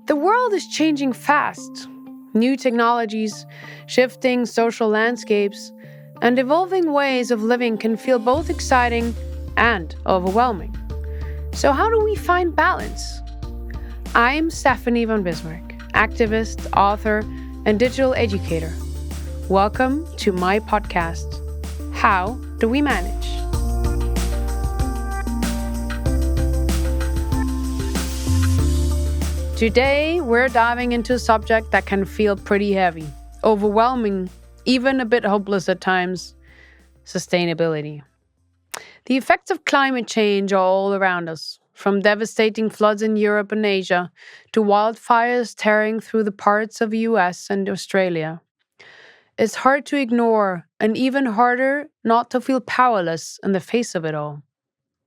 The world is changing fast. New technologies, shifting social landscapes, and evolving ways of living can feel both exciting and overwhelming. So, how do we find balance? I'm Stephanie von Bismarck, activist, author, and digital educator. Welcome to my podcast, How Do We Manage? Today, we're diving into a subject that can feel pretty heavy, overwhelming, even a bit hopeless at times: sustainability. The effects of climate change are all around us, from devastating floods in Europe and Asia to wildfires tearing through the parts of the US and Australia. It's hard to ignore, and even harder not to feel powerless in the face of it all.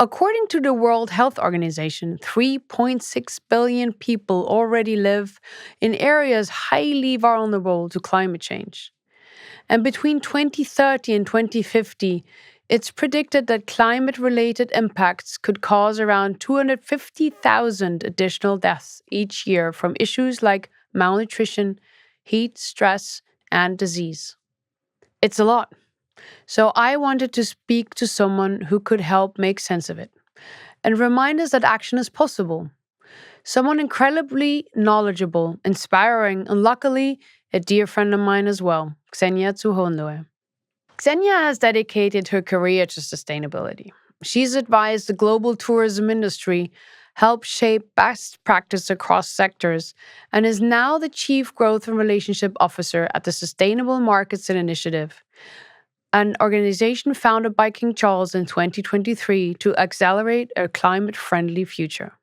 According to the World Health Organization, 3.6 billion people already live in areas highly vulnerable to climate change. And between 2030 and 2050, it's predicted that climate-related impacts could cause around 250,000 additional deaths each year from issues like malnutrition, heat, stress, and disease. It's a lot. So I wanted to speak to someone who could help make sense of it and remind us that action is possible. Someone incredibly knowledgeable, inspiring, and luckily a dear friend of mine as well, Xenia Hohenlohe. Xenia has dedicated her career to sustainability. She's advised the global tourism industry, helped shape best practice across sectors, and is now the Chief Growth and Relationship Officer at the Sustainable Markets Initiative, an organization founded by King Charles in 2023 to accelerate a climate-friendly future.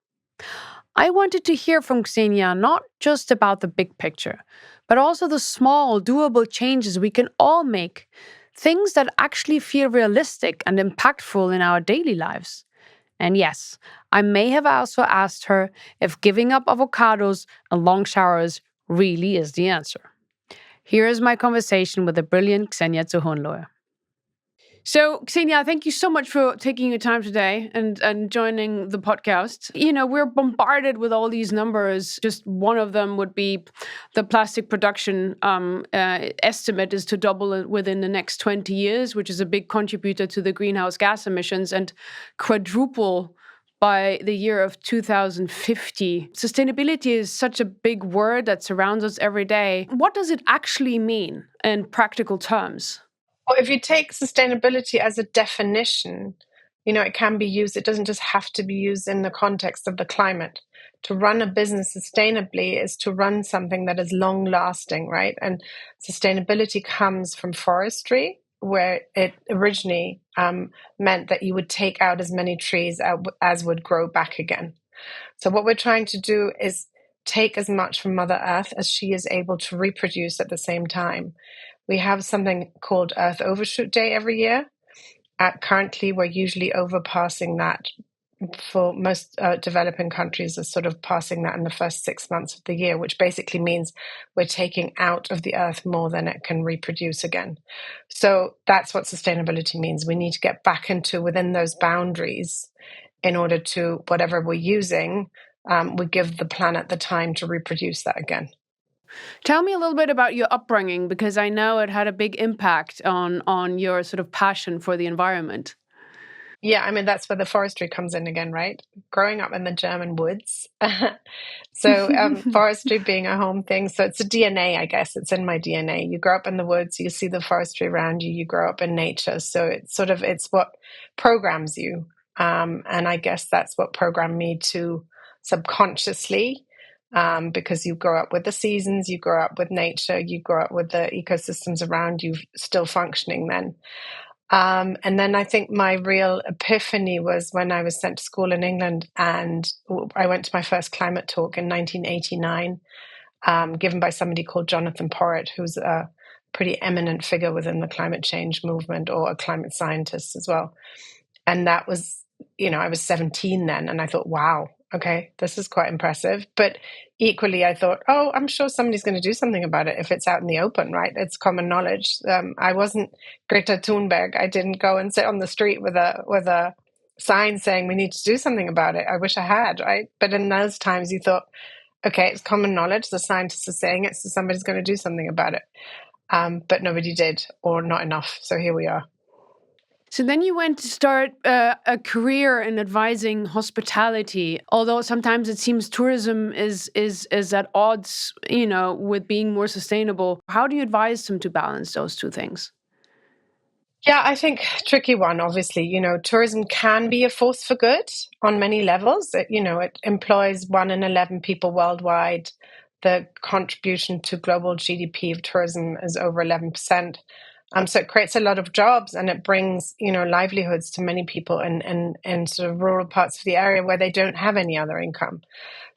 I wanted to hear from Xenia not just about the big picture, but also the small, doable changes we can all make, things that actually feel realistic and impactful in our daily lives. And yes, I may have also asked her if giving up avocados and long showers really is the answer. Here is my conversation with the brilliant Xenia Hohenlohe. So, Xenia, thank you so much for taking your time today and joining the podcast. You know, we're bombarded with all these numbers. Just one of them would be the plastic production estimate is to double it within the next 20 years, which is a big contributor to the greenhouse gas emissions, and quadruple by the year of 2050. Sustainability is such a big word that surrounds us every day. What does it actually mean in practical terms? Well, if you take sustainability as a definition, it can be used. It doesn't just have to be used in the context of the climate. To run a business sustainably is to run something that is long lasting, right? And sustainability comes from forestry, where it originally meant that you would take out as many trees as would grow back again. So what we're trying to do is take as much from Mother Earth as she is able to reproduce at the same time. We have something called Earth Overshoot Day every year. Currently, we're usually overpassing that. For most developing countries, are sort of passing that in the first 6 months of the year, which basically means we're taking out of the earth more than it can reproduce again. So that's what sustainability means. We need to get back into within those boundaries in order to, whatever we're using, we give the planet the time to reproduce that again. Tell me a little bit about your upbringing, because I know it had a big impact on your sort of passion for the environment. Yeah, I mean, that's where the forestry comes in again, right? Growing up in the German woods. So forestry being a home thing. So it's a DNA, I guess. It's in my DNA. You grow up in the woods, you see the forestry around you, you grow up in nature. So it's what programs you. And I guess that's what programmed me to subconsciously, because you grow up with the seasons, you grow up with nature, you grow up with the ecosystems around you still functioning then. And then I think my real epiphany was when I was sent to school in England, and I went to my first climate talk in 1989, given by somebody called Jonathan Porritt, who's a pretty eminent figure within the climate change movement, or a climate scientist as well. And that was, I was 17 then, and I thought, wow, okay, this is quite impressive. But equally, I thought, oh, I'm sure somebody's going to do something about it if it's out in the open, right? It's common knowledge. I wasn't Greta Thunberg. I didn't go and sit on the street with a sign saying we need to do something about it. I wish I had, right? But in those times, you thought, okay, it's common knowledge. The scientists are saying it, so somebody's going to do something about it. But nobody did, or not enough. So here we are. So then you went to start a career in advising hospitality. Although sometimes it seems tourism is at odds, with being more sustainable. How do you advise them to balance those two things? Yeah, I think tricky one, obviously. Tourism can be a force for good on many levels. It employs 1 in 11 people worldwide. The contribution to global GDP of tourism is over 11%. So it creates a lot of jobs, and it brings, livelihoods to many people in sort of rural parts of the area where they don't have any other income.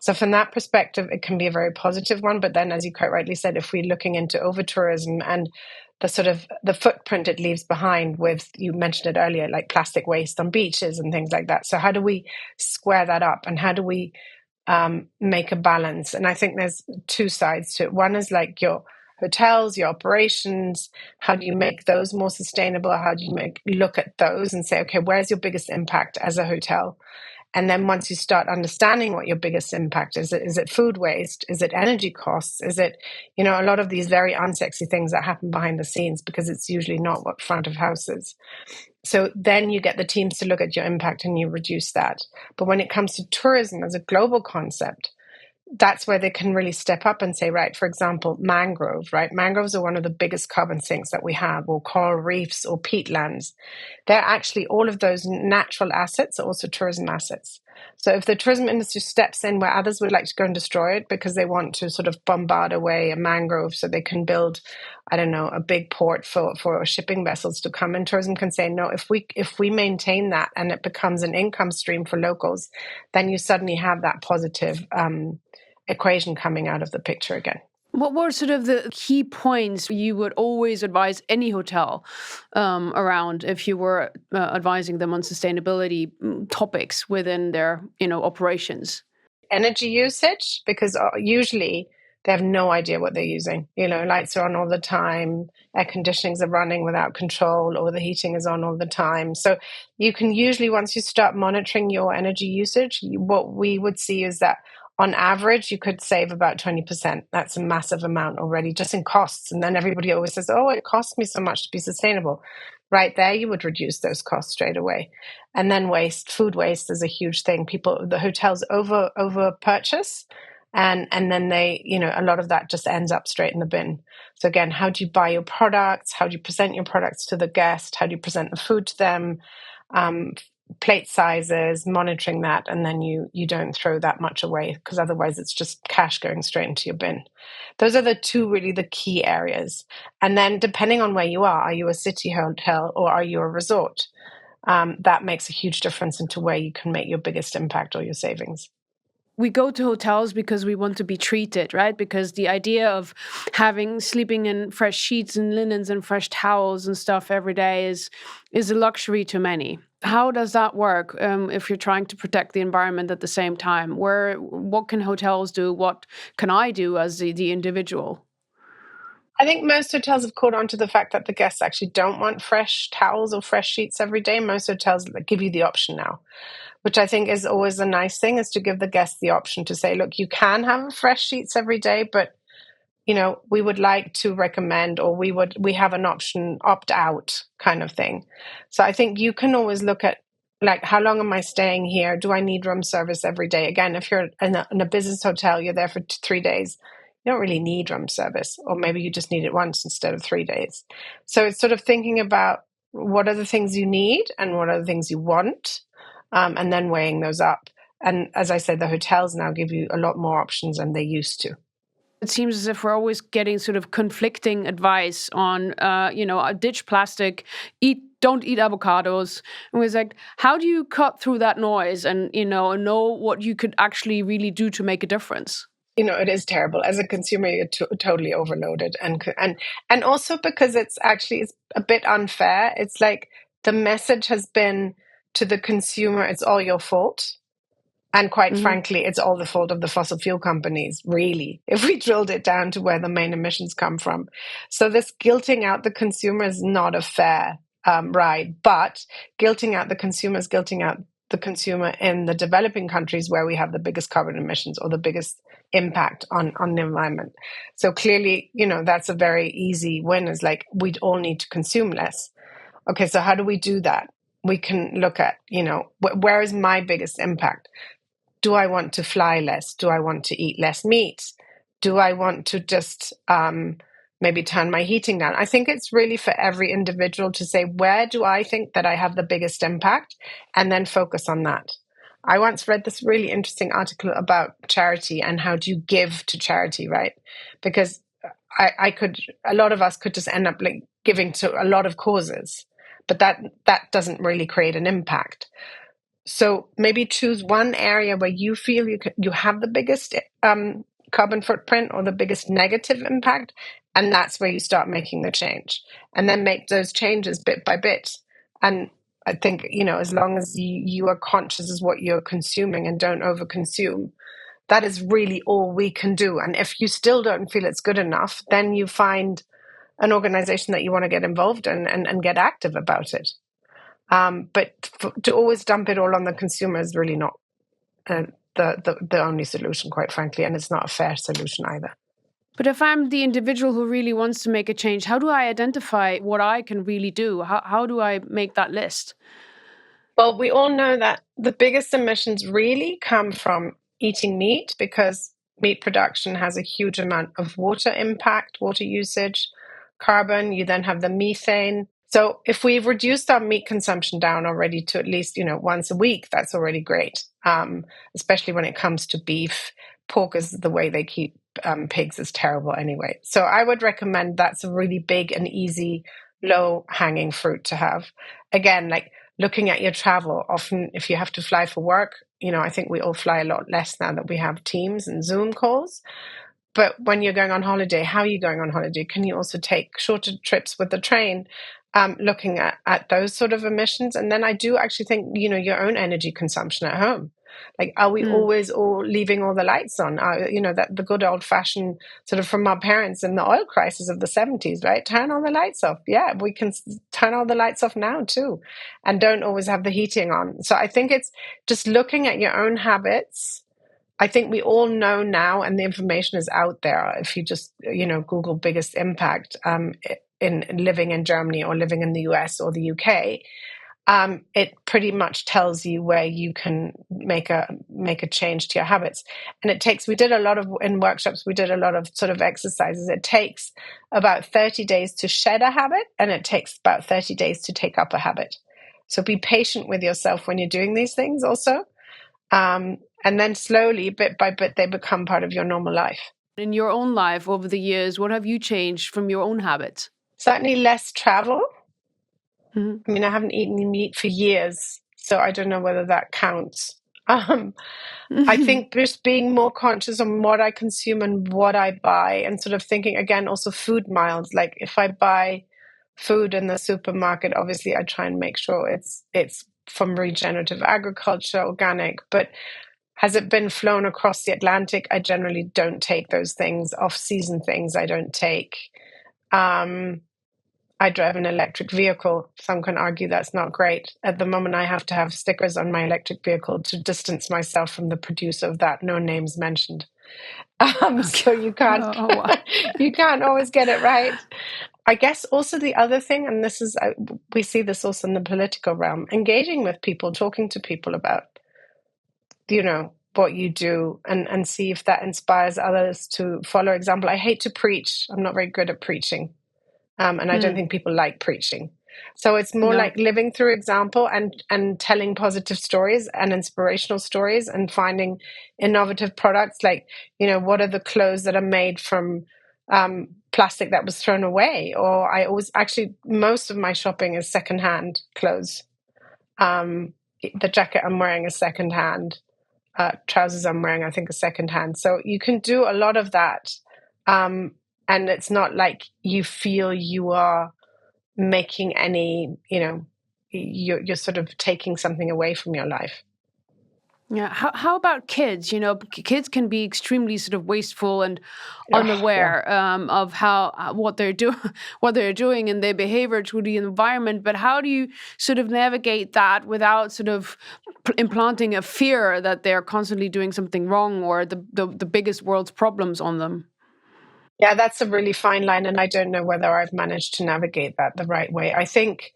So from that perspective, it can be a very positive one. But then, as you quite rightly said, if we're looking into over tourism and the sort of the footprint it leaves behind with, you mentioned it earlier, like plastic waste on beaches and things like that. So how do we square that up, and how do we make a balance? And I think there's two sides to it. One is like your hotels, your operations. How do you make those more sustainable? How do you look at those and say, okay, where's your biggest impact as a hotel? And then once you start understanding what your biggest impact is it food waste? Is it energy costs? Is it, a lot of these very unsexy things that happen behind the scenes, because it's usually not what front of house is. So then you get the teams to look at your impact and you reduce that. But when it comes to tourism as a global concept, that's where they can really step up and say, right, for example, mangrove, right? Mangroves are one of the biggest carbon sinks that we have, or coral reefs or peatlands. They're actually, all of those natural assets are also tourism assets. So if the tourism industry steps in where others would like to go and destroy it because they want to sort of bombard away a mangrove so they can build, I don't know, a big port for shipping vessels to come in, tourism can say, no, if we maintain that and it becomes an income stream for locals, then you suddenly have that positive equation coming out of the picture again. What were sort of the key points you would always advise any hotel around if you were advising them on sustainability topics within their, operations? Energy usage, because usually they have no idea what they're using. Lights are on all the time, air conditionings are running without control, or the heating is on all the time. So you can usually, once you start monitoring your energy usage, what we would see is that on average, you could save about 20%. That's a massive amount already, just in costs. And then everybody always says, oh, it costs me so much to be sustainable. Right there, you would reduce those costs straight away. And then waste, food waste is a huge thing. The hotels over purchase. And then they, a lot of that just ends up straight in the bin. So again, how do you buy your products? How do you present your products to the guest? How do you present the food to them? Plate sizes, monitoring that, and then you don't throw that much away, because otherwise it's just cash going straight into your bin. Those are the two really the key areas. And then depending on where you are you a city hotel or are you a resort? That makes a huge difference into where you can make your biggest impact or your savings. We go to hotels because we want to be treated, right? Because the idea of sleeping in fresh sheets and linens and fresh towels and stuff every day is a luxury to many. How does that work if you're trying to protect the environment at the same time? What can hotels do? What can I do as the individual? I think most hotels have caught on to the fact that the guests actually don't want fresh towels or fresh sheets every day. Most hotels give you the option now, which I think is always a nice thing, is to give the guests the option to say, look, you can have fresh sheets every day, but we would like to recommend, or we have an option, opt out kind of thing. So I think you can always look at, like, how long am I staying here? Do I need room service every day? Again, if you're in a business hotel, you're there for 3 days. You don't really need room service, or maybe you just need it once instead of 3 days. So it's sort of thinking about what are the things you need and what are the things you want, and then weighing those up. And as I said, the hotels now give you a lot more options than they used to. It seems as if we're always getting sort of conflicting advice on, ditch plastic, don't eat avocados. And we're like, how do you cut through that noise and, know what you could actually really do to make a difference? It is terrible. As a consumer, you're totally overloaded. And also because it's a bit unfair. It's like the message has been to the consumer, it's all your fault. And quite frankly, it's all the fault of the fossil fuel companies, really, if we drilled it down to where the main emissions come from. So this guilting out the consumer is not a fair ride, but guilting out the consumer is guilting out the consumer in the developing countries where we have the biggest carbon emissions or the biggest impact on the environment. So clearly, that's a very easy win, is like, we all need to consume less. Okay, so how do we do that? We can look at, where is my biggest impact? Do I want to fly less? Do I want to eat less meat? Do I want to just maybe turn my heating down? I think it's really for every individual to say, where do I think that I have the biggest impact? And then focus on that. I once read this really interesting article about charity and how do you give to charity, right? Because a lot of us could just end up like giving to a lot of causes, but that doesn't really create an impact. So maybe choose one area where you feel you have the biggest carbon footprint or the biggest negative impact, and that's where you start making the change. And then make those changes bit by bit. And I think, as long as you are conscious of what you're consuming and don't overconsume, that is really all we can do. And if you still don't feel it's good enough, then you find an organization that you want to get involved in and get active about it. But to always dump it all on the consumer is really not the only solution, quite frankly, and it's not a fair solution either. But if I'm the individual who really wants to make a change, how do I identify what I can really do? How do I make that list? Well, we all know that the biggest emissions really come from eating meat, because meat production has a huge amount of water impact, water usage, carbon. You then have the methane. So if we've reduced our meat consumption down already to at least, once a week, that's already great, especially when it comes to beef. Pork is the way they keep pigs is terrible anyway. So I would recommend that's a really big and easy, low-hanging fruit to have. Again, like looking at your travel, often if you have to fly for work, I think we all fly a lot less now that we have Teams and Zoom calls. But when you're going on holiday, how are you going on holiday? Can you also take shorter trips with the train? Looking at those sort of emissions. And then I do actually think, your own energy consumption at home. Like, are we always all leaving all the lights on? That the good old fashioned sort of from our parents in the oil crisis of the 70s, right? Turn all the lights off. Yeah, we can turn all the lights off now too, and don't always have the heating on. So I think it's just looking at your own habits. I think we all know now, and the information is out there. If you just, Google biggest impact in living in Germany or living in the US or the UK, it pretty much tells you where you can make a change to your habits. And we did a lot of, in workshops, we did a lot of sort of exercises. It takes about 30 days to shed a habit, and it takes about 30 days to take up a habit. So be patient with yourself when you're doing these things also. And then slowly, bit by bit, they become part of your normal life. In your own life over the years, what have you changed from your own habits? Certainly less travel. I mean, I haven't eaten meat for years, so I don't know whether that counts. I think just being more conscious on what I consume and what I buy, and sort of thinking, again, also food miles. Like if I buy food in the supermarket, obviously I try and make sure it's from regenerative agriculture, organic, but has it been flown across the Atlantic? I generally don't take those things. Off-season things I don't take. I drive an electric vehicle. Some can argue that's not great. At the moment, I have to have stickers on my electric vehicle to distance myself from the producer of that, no names mentioned. So you can't, you can't always get it right. I guess also the other thing, and this is, we see this also in the political realm, engaging with people, talking to people about, what you do, and see if that inspires others to follow example. I hate to preach. I'm not very good at preaching. And I don't think people like preaching. So it's more like living through example and telling positive stories and inspirational stories, and finding innovative products. Like, what are the clothes that are made from plastic that was thrown away? Or most of my shopping is secondhand clothes. The jacket I'm wearing is secondhand. Trousers I'm wearing, I think, are secondhand. So you can do a lot of that. And it's not like you feel you are making any, you're sort of taking something away from your life. Yeah. How about kids? Kids can be extremely sort of wasteful and Yeah. unaware of how what they're doing, what they're doing, and their behavior to the environment. But how do you sort of navigate that without sort of implanting a fear that they're constantly doing something wrong or the biggest world's problems on them? Yeah, that's a really fine line, and I don't know whether I've managed to navigate that the right way. I think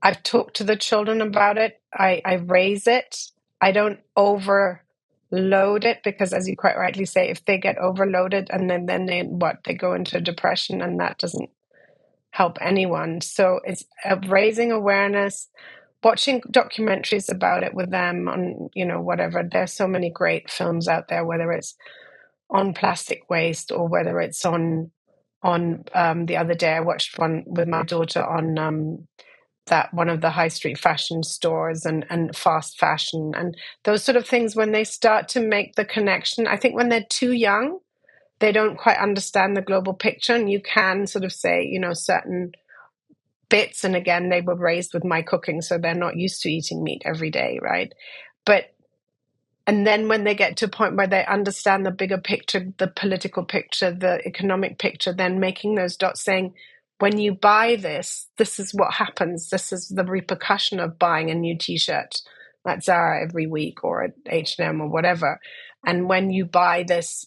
I've talked to the children about it. I raise it. I don't overload it because, as you quite rightly say, if they get overloaded and then they go into depression, and that doesn't help anyone. So it's raising awareness, watching documentaries about it with them on, whatever. There's so many great films out there, whether it's on plastic waste or whether it's on the other day I watched one with my daughter on that one of the high street fashion stores and fast fashion and those sort of things. When they start to make the connection, I think when they're too young, they don't quite understand the global picture, and you can sort of say, certain bits. And again, they were raised with my cooking, so they're not used to eating meat every day, right? But and then when they get to a point where they understand the bigger picture, the political picture, the economic picture, then making those dots, saying, when you buy this, this is what happens. This is the repercussion of buying a new T-shirt at Zara every week or at H&M or whatever. And when you buy this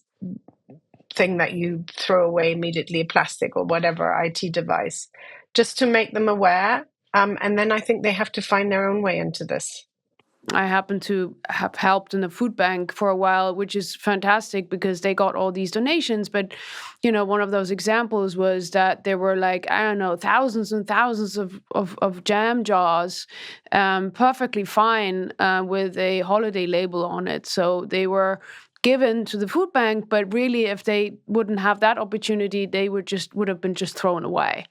thing that you throw away immediately, plastic or whatever IT device, just to make them aware. And then I think they have to find their own way into this. I happen to have helped in the food bank for a while, which is fantastic because they got all these donations. But, one of those examples was that there were like, I don't know, thousands and thousands of jam jars, perfectly fine with a holiday label on it. So they were given to the food bank, but really if they wouldn't have that opportunity, they would have been just thrown away.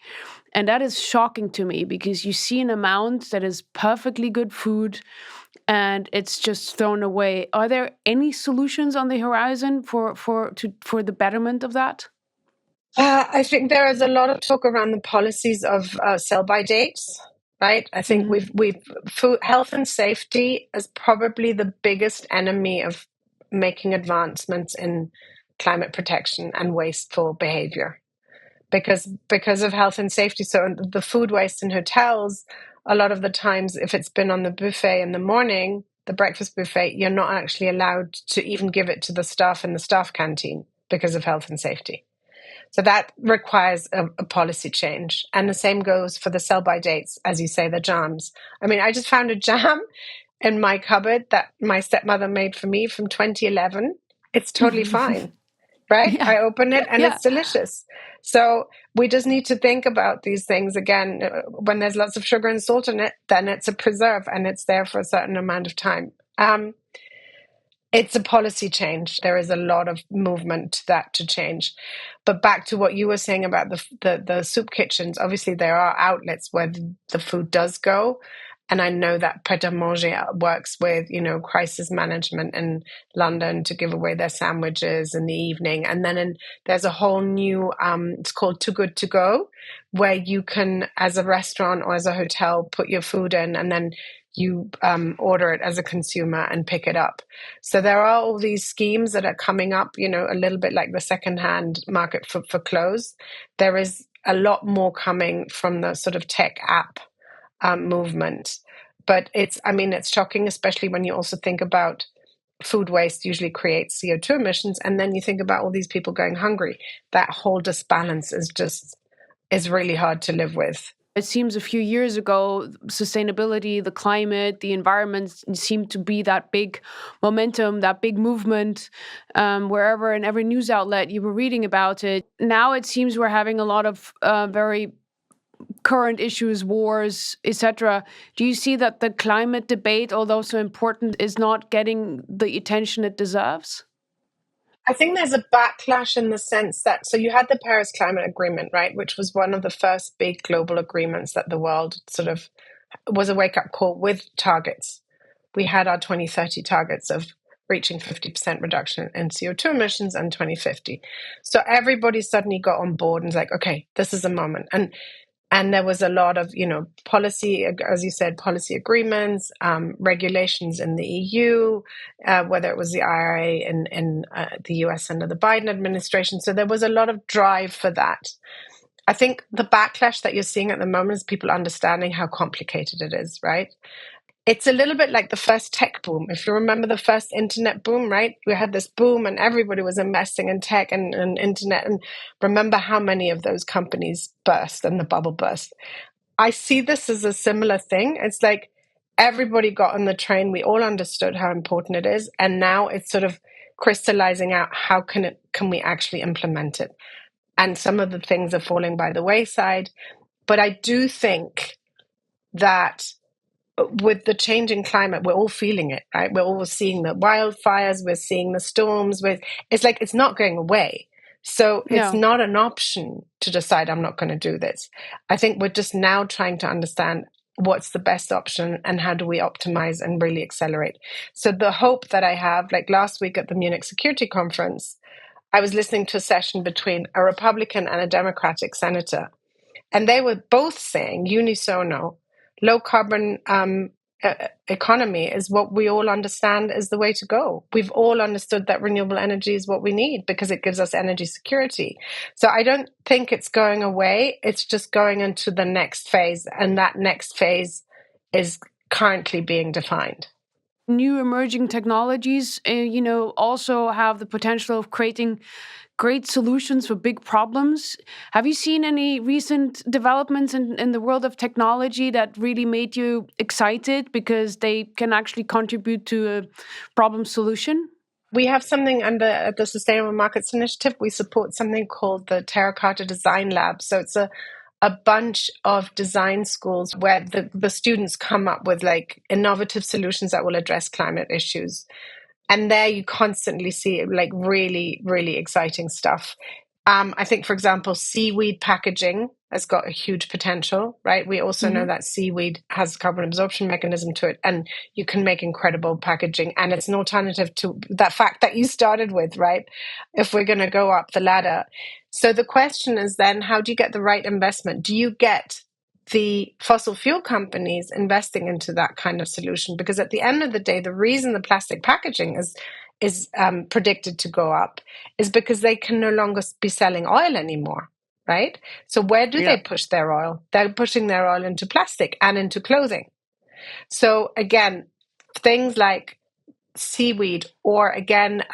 And that is shocking to me because you see an amount that is perfectly good food and it's just thrown away. Are there any solutions on the horizon for the betterment of that? I think there is a lot of talk around the policies of sell-by dates, right? I think Hmm. we've food health and safety is probably the biggest enemy of making advancements in climate protection and wasteful behavior because of health and safety. So the food waste in hotels, a lot of the times, if it's been on the buffet in the morning, the breakfast buffet, you're not actually allowed to even give it to the staff in the staff canteen because of health and safety. So that requires a policy change. And the same goes for the sell-by dates, as you say, the jams. I mean, I just found a jam in my cupboard that my stepmother made for me from 2011. It's totally fine, right? Yeah, I open it and yeah. it's delicious. So we just need to think about these things again. When there's lots of sugar and salt in it, then it's a preserve and it's there for a certain amount of time. It's a policy change. There is a lot of movement to that to change. But back to what you were saying about the soup kitchens, obviously there are outlets where the food does go. And I know that Pret a Manger works with, crisis management in London to give away their sandwiches in the evening. And then there's a whole new, it's called Too Good To Go, where you can, as a restaurant or as a hotel, put your food in and then you order it as a consumer and pick it up. So there are all these schemes that are coming up, a little bit like the secondhand market for clothes. There is a lot more coming from the sort of tech app movement. But it's shocking, especially when you also think about food waste usually creates CO2 emissions. And then you think about all these people going hungry. That whole disbalance is really hard to live with. It seems a few years ago, sustainability, the climate, the environment seemed to be that big momentum, that big movement, wherever in every news outlet you were reading about it. Now it seems we're having a lot of very current issues, wars, etc. Do you see that the climate debate, although so important, is not getting the attention it deserves? I think there's a backlash in the sense that, so you had the Paris Climate Agreement, right, which was one of the first big global agreements that the world sort of was a wake up call with targets. We had our 2030 targets of reaching 50% reduction in CO2 emissions in 2050. So everybody suddenly got on board and was like, okay, this is a moment. And And there was a lot of, policy, as you said, policy agreements, regulations in the EU, whether it was the IRA in the US under the Biden administration. So there was a lot of drive for that. I think the backlash that you're seeing at the moment is people understanding how complicated it is, right? It's a little bit like the first tech boom. If you remember the first internet boom, right? We had this boom and everybody was investing in tech and internet. And remember how many of those companies burst and the bubble burst. I see this as a similar thing. It's like everybody got on the train. We all understood how important it is. And now it's sort of crystallizing out how can we actually implement it. And some of the things are falling by the wayside. But I do think that with the changing climate, we're all feeling it, right? We're all seeing the wildfires, we're seeing the storms. It's like it's not going away. So it's not an option to decide I'm not going to do this. I think we're just now trying to understand what's the best option and how do we optimize and really accelerate. So the hope that I have, like last week at the Munich Security Conference, I was listening to a session between a Republican and a Democratic senator, and they were both saying unisono, low carbon economy is what we all understand is the way to go. We've all understood that renewable energy is what we need because it gives us energy security. So I don't think it's going away. It's just going into the next phase. And that next phase is currently being defined. New emerging technologies, also have the potential of creating great solutions for big problems. Have you seen any recent developments in the world of technology that really made you excited because they can actually contribute to a problem solution? We have something under the Sustainable Markets Initiative. We support something called the Terracotta Design Lab. So it's a bunch of design schools where the students come up with like innovative solutions that will address climate issues. And there you constantly see like really, really exciting stuff. I think, for example, seaweed packaging has got a huge potential, right? We also know that seaweed has a carbon absorption mechanism to it, and you can make incredible packaging. And it's an alternative to that fact that you started with, right? If we're going to go up the ladder. So the question is then, how do you get the right investment? Do you get the fossil fuel companies investing into that kind of solution? Because at the end of the day, the reason the plastic packaging is predicted to go up is because they can no longer be selling oil anymore, right? So where do they push their oil? They're pushing their oil into plastic and into clothing. So again, things like seaweed, or again,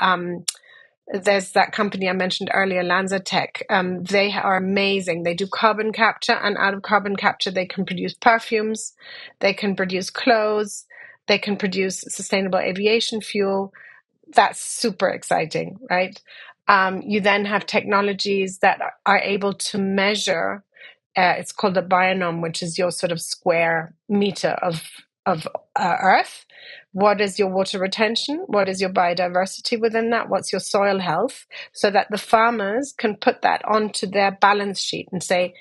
there's that company I mentioned earlier, LanzaTech. They are amazing. They do carbon capture, and out of carbon capture, they can produce perfumes, they can produce clothes, they can produce sustainable aviation fuel. That's super exciting, right? You then have technologies that are able to measure. It's called a biome, which is your sort of square meter of Earth. What is your water retention? What is your biodiversity within that? What's your soil health? So that the farmers can put that onto their balance sheet and say,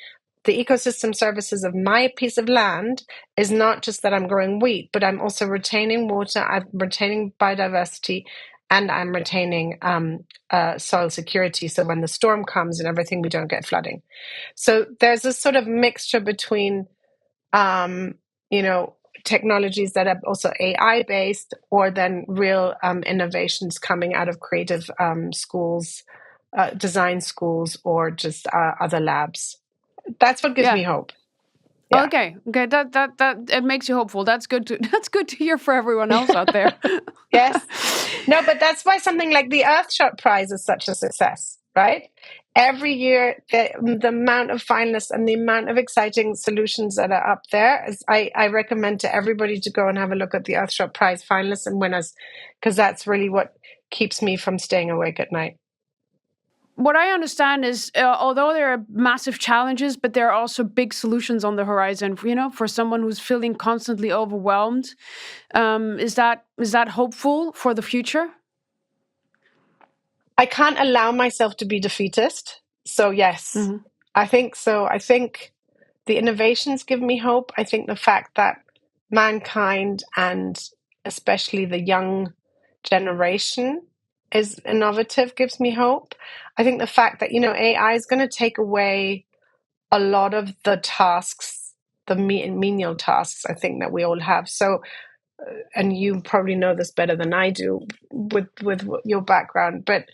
the ecosystem services of my piece of land is not just that I'm growing wheat, but I'm also retaining water, I'm retaining biodiversity, and I'm retaining soil security. So when the storm comes and everything, we don't get flooding. So there's a sort of mixture between, technologies that are also AI based, or then real innovations coming out of creative schools, design schools, or just other labs. That's what gives me hope. Yeah. Okay. That it makes you hopeful. That's good to hear for everyone else out there. Yes. No, but that's why something like the Earthshot Prize is such a success, right? Every year, the amount of finalists and the amount of exciting solutions that are up there, I recommend to everybody to go and have a look at the Earthshot Prize finalists and winners, because that's really what keeps me from staying awake at night. What I understand is, although there are massive challenges, but there are also big solutions on the horizon. For someone who's feeling constantly overwhelmed, is that hopeful for the future? I can't allow myself to be defeatist. So yes, I think so. I think the innovations give me hope. I think the fact that mankind, and especially the young generation, is innovative gives me hope. I think the fact that, AI is going to take away a lot of the tasks, the menial tasks, I think that we all have. So, and you probably know this better than I do with your background, but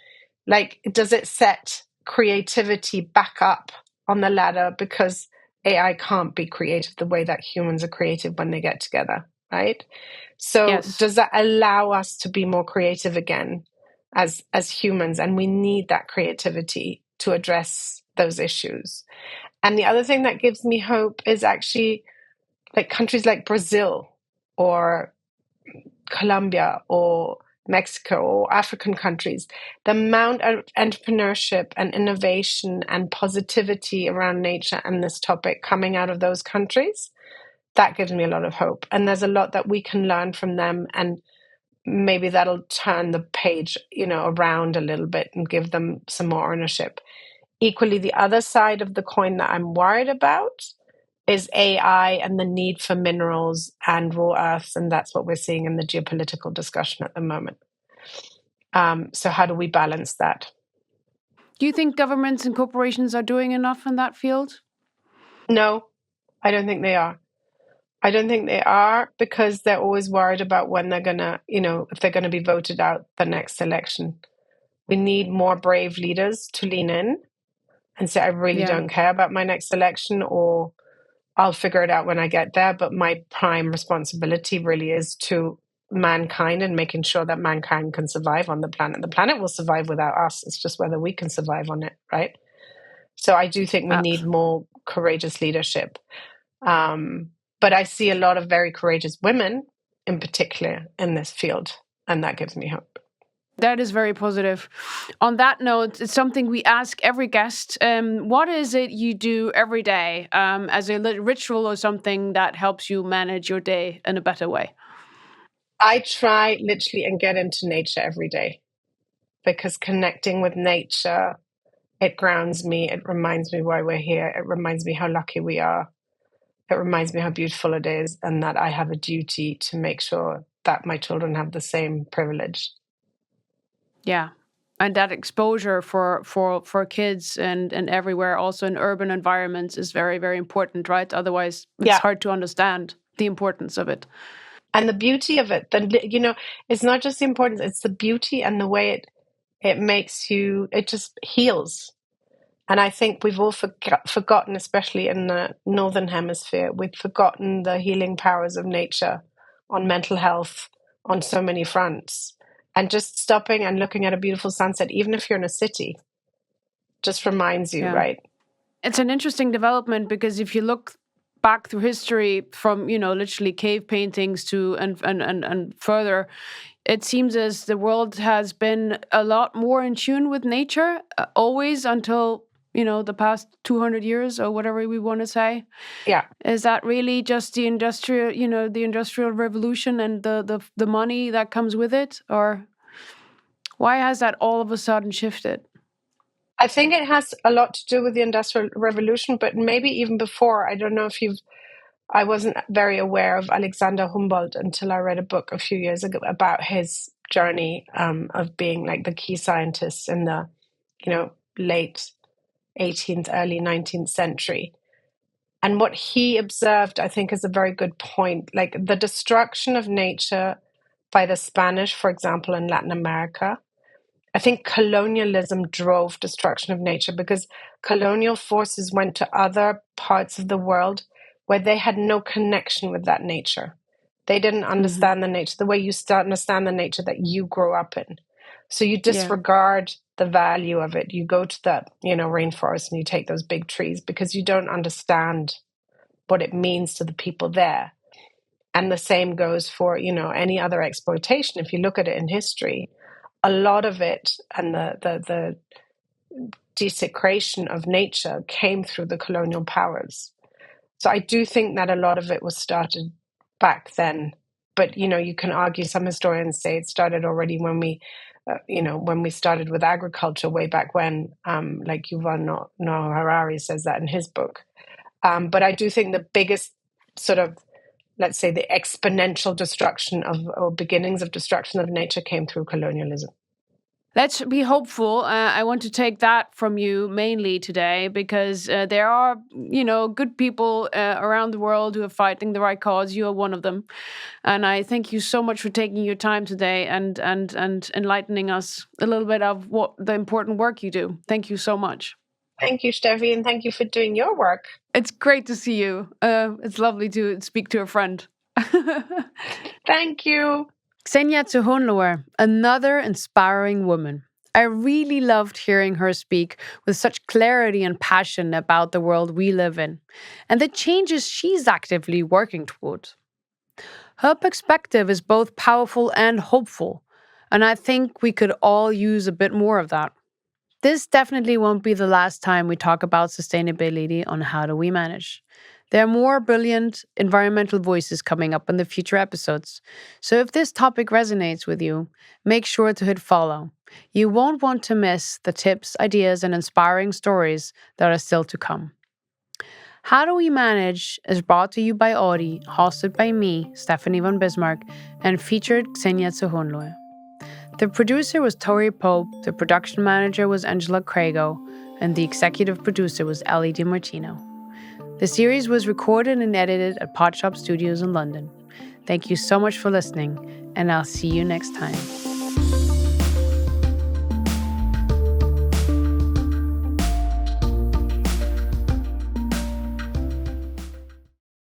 like, does it set creativity back up on the ladder because AI can't be creative the way that humans are creative when they get together, right? So Yes. does that allow us to be more creative again as humans? And we need that creativity to address those issues. And the other thing that gives me hope is actually like countries like Brazil or Colombia or Mexico or African countries, the amount of entrepreneurship and innovation and positivity around nature and this topic coming out of those countries, that gives me a lot of hope. And there's a lot that we can learn from them, and maybe that'll turn the page, around a little bit and give them some more ownership. Equally, the other side of the coin that I'm worried about is AI and the need for minerals and raw earths, and that's what we're seeing in the geopolitical discussion at the moment. So how do we balance that? Do you think governments and corporations are doing enough in that field? No, I don't think they are. I don't think they are, because they're always worried about when they're gonna, if they're gonna be voted out the next election. We need more brave leaders to lean in and say, I really Yeah. don't care about my next election, or I'll figure it out when I get there. But my prime responsibility really is to mankind and making sure that mankind can survive on the planet. The planet will survive without us. It's just whether we can survive on it, right? So I do think we need more courageous leadership. But I see a lot of very courageous women in particular in this field, and that gives me hope. That is very positive. On that note, it's something we ask every guest. What is it you do every day as a ritual or something that helps you manage your day in a better way? I try literally and get into nature every day, because connecting with nature, it grounds me. It reminds me why we're here. It reminds me how lucky we are. It reminds me how beautiful it is, and that I have a duty to make sure that my children have the same privilege. Yeah. And that exposure for kids and everywhere, also in urban environments, is very, very important, right? Otherwise, it's Yeah. hard to understand the importance of it. And the beauty of it, then, it's not just the importance, it's the beauty and the way it makes you, it just heals. And I think we've all forgotten, especially in the Northern Hemisphere, we've forgotten the healing powers of nature on mental health on so many fronts. And just stopping and looking at a beautiful sunset, even if you're in a city, just reminds you, Yeah. right? It's an interesting development, because if you look back through history from, literally cave paintings to and further, it seems as the world has been a lot more in tune with nature, always until, the past 200 years or whatever we want to say. Yeah. Is that really just the industrial revolution and the money that comes with it? Or why has that all of a sudden shifted? I think it has a lot to do with the Industrial Revolution, but maybe even before. I don't know if I wasn't very aware of Alexander Humboldt until I read a book a few years ago about his journey of being like the key scientist in the, late 18th, early 19th century. And what he observed, I think, is a very good point. Like the destruction of nature by the Spanish, for example, in Latin America. I think colonialism drove destruction of nature, because colonial forces went to other parts of the world where they had no connection with that nature. They didn't Hmm. understand the nature the way you understand the nature that you grew up in. So you Yeah. disregard the value of it. You go to the, rainforest and you take those big trees because you don't understand what it means to the people there. And the same goes for, any other exploitation. If you look at it in history, a lot of it and the desecration of nature came through the colonial powers. So I do think that a lot of it was started back then. But, you can argue, some historians say it started already when when we started with agriculture way back when, like Yuval Noah Harari says that in his book. But I do think the biggest sort of, let's say, the exponential destruction of, or beginnings of destruction of nature came through colonialism. Let's be hopeful. I want to take that from you mainly today because there are, good people around the world who are fighting the right cause. You are one of them, and I thank you so much for taking your time today and enlightening us a little bit of what the important work you do. Thank you so much. Thank you, Steffi, and thank you for doing your work. It's great to see you. It's lovely to speak to a friend. Thank you. Xenia to Hohenlohe, another inspiring woman. I really loved hearing her speak with such clarity and passion about the world we live in and the changes she's actively working towards. Her perspective is both powerful and hopeful, and I think we could all use a bit more of that. This definitely won't be the last time we talk about sustainability on How Do We Manage. There are more brilliant environmental voices coming up in the future episodes. So if this topic resonates with you, make sure to hit follow. You won't want to miss the tips, ideas, and inspiring stories that are still to come. How Do We Manage is brought to you by Audi, hosted by me, Stephanie von Bismarck, and featured Xenia to Hohenlohe. The producer was Tory, the production manager was Angela Crago, and the executive producer was Ellie Martino. The series was recorded and edited at Podshop Studios in London. Thank you so much for listening, and I'll see you next time.